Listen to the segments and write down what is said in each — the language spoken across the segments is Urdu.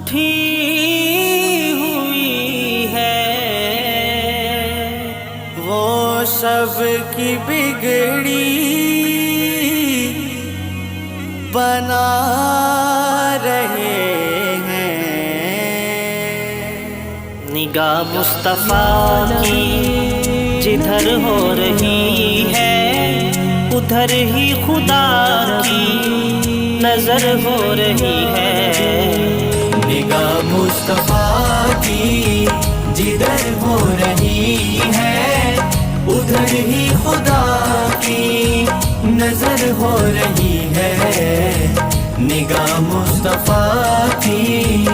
اٹھی ہوئی ہے وہ سب کی بگڑی بنا رہے ہیں۔ نگاہ مصطفیٰ کی جدھر ہو رہی ہے ادھر ہی خدا کی نظر ہو رہی ہے۔ نگاہ مصطفیٰ کی جدھر ہو رہی ہے ادھر ہی خدا کی نظر ہو رہی ہے۔ نگاہ مصطفیٰ کی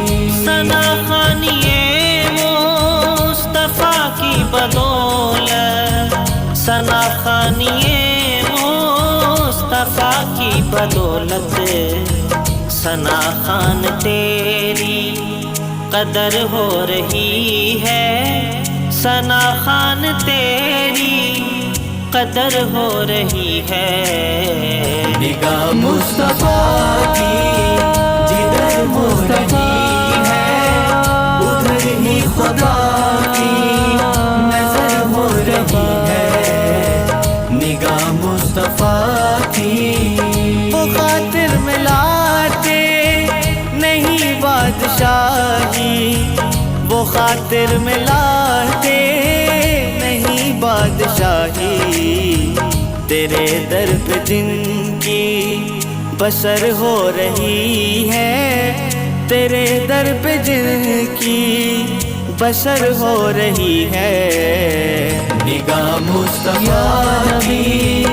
ثنا خوانی مصطفیٰ کی بدولت، ثنا خوانی مصطفیٰ کی بدولت، ثنا خوان تیری قدر ہو رہی ہے، ثنا خوان تیری قدر ہو رہی ہے۔ نگاہ مصطفیٰ کی جدھر ہو رہی ہے ادھر ہی خدا کی نظر ہو رہی ہے۔ نگاہ مصطفیٰ کی وہ خاطر میں لاتے نہیں بادشاہی، وہ خاطر میں لاتے نہیں بادشاہی، تیرے در پہ جن کی بسر ہو رہی ہے، تیرے در پہ جن کی بسر ہو رہی ہے۔ نگاہ مصطفیٰ کی